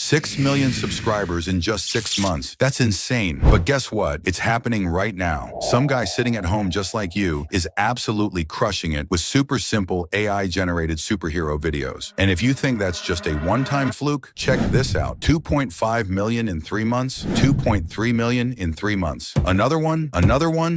6 million subscribers in just 6 months. That's insane. But guess what? It's happening right now. Some guy sitting at home just like you is absolutely crushing it with super simple AI-generated superhero videos. And if you think that's just a one-time fluke, check this out. 2.5 million in 3 months, 2.3 million in 3 months. Another one,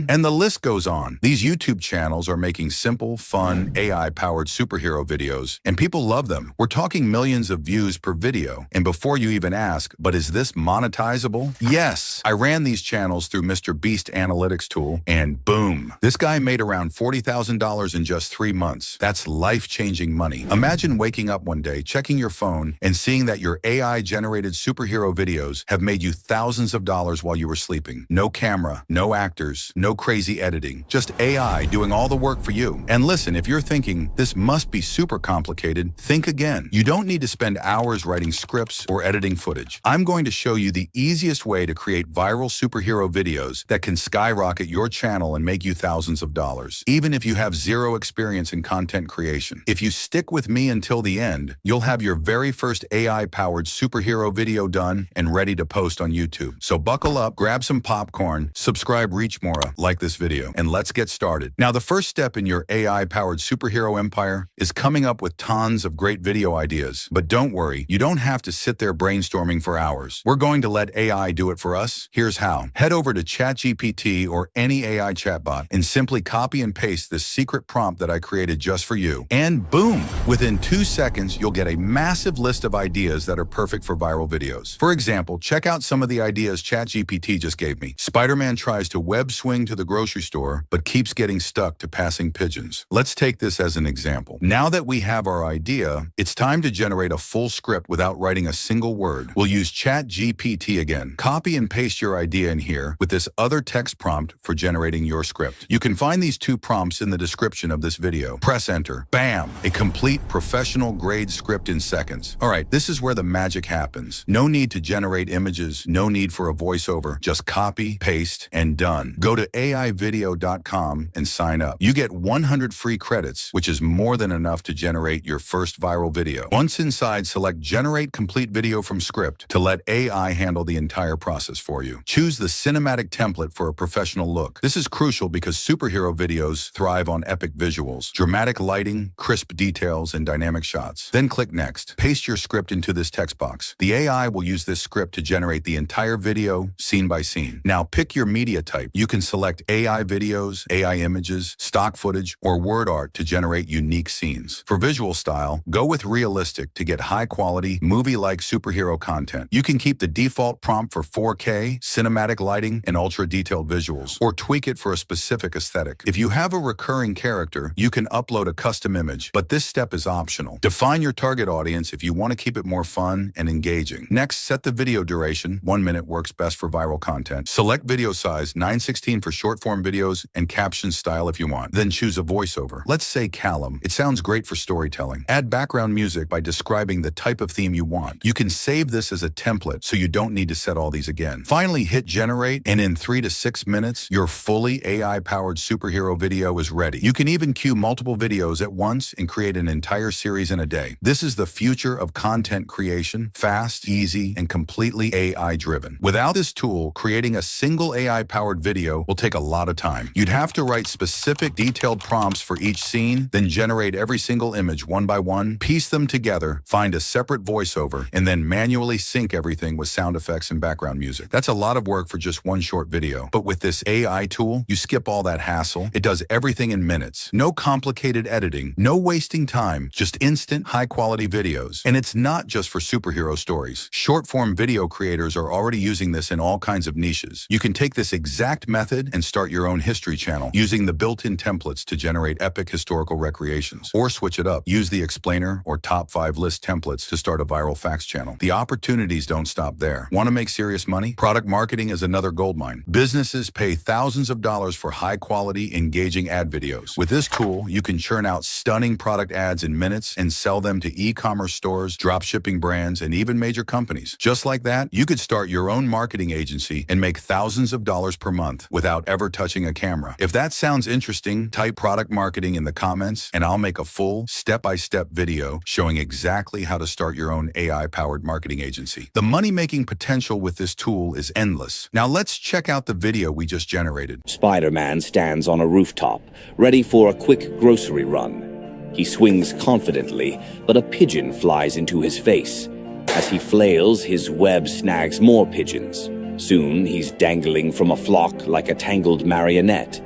and the list goes on. These YouTube channels are making simple, fun, AI-powered superhero videos, and people love them. We're talking millions of views per video. And before you even ask, but is this monetizable? Yes. I ran these channels through Mr. Beast Analytics tool, and boom. This guy made around $40,000 in just 3 months. That's life-changing money. Imagine waking up one day, checking your phone, and seeing that your AI-generated superhero videos have made you thousands of dollars while you were sleeping. No camera, no actors, no crazy editing, just AI doing all the work for you. And listen, if you're thinking, this must be super complicated, think again. You don't need to spend hours writing scripts or editing footage. I'm going to show you the easiest way to create viral superhero videos that can skyrocket your channel and make you thousands of dollars, even if you have zero experience in content creation. If you stick with me until the end, you'll have your very first AI-powered superhero video done and ready to post on YouTube. So buckle up, grab some popcorn, subscribe, reach more, like this video, and let's get started. Now, the first step in your AI-powered superhero empire is coming up with tons of great video ideas. But don't worry, you don't have to sit there brainstorming for hours. We're going to let AI do it for us. Here's how. Head over to ChatGPT or any AI chatbot and simply copy and paste this secret prompt that I created just for you. And boom! Within 2 seconds, you'll get a massive list of ideas that are perfect for viral videos. For example, check out some of the ideas ChatGPT just gave me. Spider-Man tries to web swing to the grocery store, but keeps getting stuck to passing pigeons. Let's take this as an example. Now that we have our idea, it's time to generate a full script without writing a single word. We'll use ChatGPT again. Copy and paste your idea in here with this other text prompt for generating your script. You can find these 2 prompts in the description of this video. Press enter. Bam! A complete professional grade script in seconds. All right, this is where the magic happens. No need to generate images, no need for a voiceover. Just copy, paste, and done. Go to aivideo.com and sign up. You get 100 free credits, which is more than enough to generate your first viral video. Once inside, select Generate Complete Video from Script to let AI handle the entire process for you. Choose the cinematic template for a professional look. This is crucial because superhero videos thrive on epic visuals, dramatic lighting, crisp details, and dynamic shots. Then click Next. Paste your script into this text box. The AI will use this script to generate the entire video, scene by scene. Now pick your media type. You can select AI videos, AI images, stock footage, or word art to generate unique scenes. For visual style, go with realistic to get high-quality, movie-like superhero content. You can keep the default prompt for 4K, cinematic lighting, and ultra-detailed visuals, or tweak it for a specific aesthetic. If you have a recurring character, you can upload a custom image, but this step is optional. Define your target audience if you want to keep it more fun and engaging. Next, set the video duration. 1 minute works best for viral content. Select video size 9:16 for short-form videos and caption style if you want. Then choose a voiceover. Let's say Callum. It sounds great for storytelling. Add background music by describing the type of theme you want. You can save this as a template so you don't need to set all these again. Finally, hit generate, and in 3 to 6 minutes, your fully AI-powered superhero video is ready. You can even queue multiple videos at once and create an entire series in a day. This is the future of content creation, fast, easy, and completely AI-driven. Without this tool, creating a single AI-powered video will take a lot of time. You'd have to write specific, detailed prompts for each scene, then generate every single image one by one, piece them together, find a separate voiceover, and then manually sync everything with sound effects and background music. That's a lot of work for just one short video. But with this AI tool, you skip all that hassle. It does everything in minutes. No complicated editing, no wasting time, just instant, high-quality videos. And it's not just for superhero stories. Short-form video creators are already using this in all kinds of niches. You can take this exact method and start your own history channel using the built-in templates to generate epic historical recreations. Or switch it up. Use the explainer or top 5 list templates to start a viral facts channel. The opportunities don't stop there. Want to make serious money? Product marketing is another goldmine. Businesses pay thousands of dollars for high-quality, engaging ad videos. With this tool, you can churn out stunning product ads in minutes and sell them to e-commerce stores, dropshipping brands, and even major companies. Just like that, you could start your own marketing agency and make thousands of dollars per month without ever touching a camera. If that sounds interesting, type product marketing in the comments, and I'll make a full, step-by-step video showing exactly how to start your own AI-powered AI-powered marketing agency. The money-making potential with this tool is endless. Now let's check out the video we just generated. Spider-Man stands on a rooftop, ready for a quick grocery run. He swings confidently, but a pigeon flies into his face. As he flails, his web snags more pigeons. Soon, he's dangling from a flock like a tangled marionette.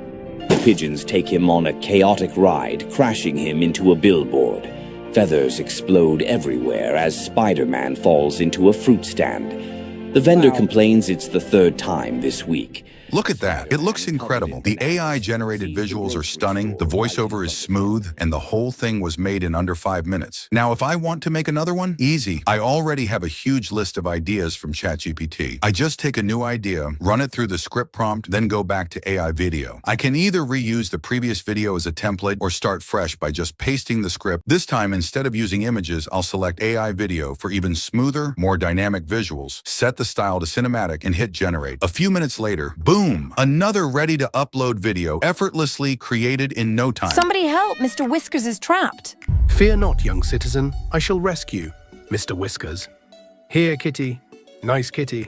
The pigeons take him on a chaotic ride, crashing him into a billboard. Feathers explode everywhere as Spider-Man falls into a fruit stand. The vendor complains it's the third time this week. Look at that. It looks incredible. The AI-generated visuals are stunning, the voiceover is smooth, and the whole thing was made in under 5 minutes. Now, if I want to make another one, easy. I already have a huge list of ideas from ChatGPT. I just take a new idea, run it through the script prompt, then go back to AI video. I can either reuse the previous video as a template or start fresh by just pasting the script. This time, instead of using images, I'll select AI video for even smoother, more dynamic visuals, set the style to cinematic, and hit generate. A few minutes later, boom! Another ready-to-upload video effortlessly created in no time. Somebody help! Mr. Whiskers is trapped. Fear not, young citizen. I shall rescue Mr. Whiskers. Here, kitty. Nice kitty.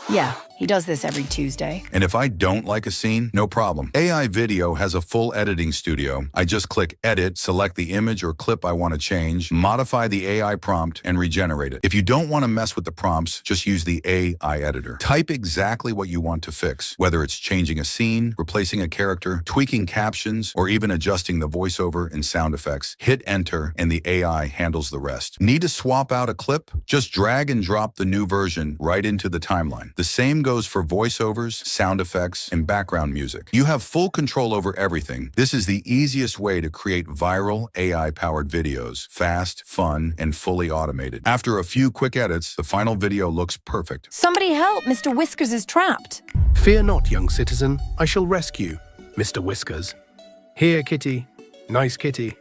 Yeah, he does this every Tuesday. And if I don't like a scene, no problem. AI Video has a full editing studio. I just click Edit, select the image or clip I want to change, modify the AI prompt, and regenerate it. If you don't want to mess with the prompts, just use the AI editor. Type exactly what you want to fix, whether it's changing a scene, replacing a character, tweaking captions, or even adjusting the voiceover and sound effects. Hit Enter, and the AI handles the rest. Need to swap out a clip? Just drag and drop the new version right into the timeline. The same goes for voiceovers, sound effects, and background music. You have full control over everything. This is the easiest way to create viral AI-powered videos. Fast, fun, and fully automated. After a few quick edits, the final video looks perfect. Somebody help! Mr. Whiskers is trapped. Fear not, young citizen. I shall rescue Mr. Whiskers. Here, kitty. Nice kitty.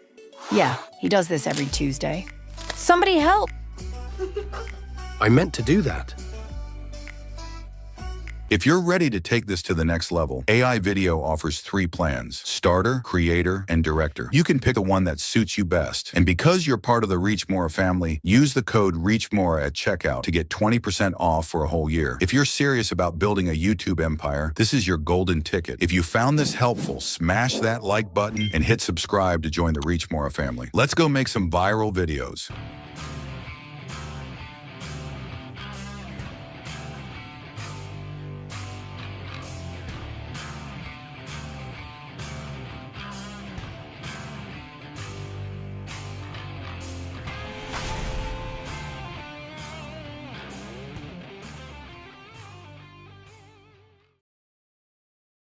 Yeah, he does this every Tuesday. Somebody help! I meant to do that. If you're ready to take this to the next level, AI Video offers 3 plans: Starter, Creator, and Director. You can pick the one that suits you best. And because you're part of the Reach More family, use the code REACHMORE at checkout to get 20% off for a whole year. If you're serious about building a YouTube empire, this is your golden ticket. If you found this helpful, smash that like button and hit subscribe to join the Reach More family. Let's go make some viral videos.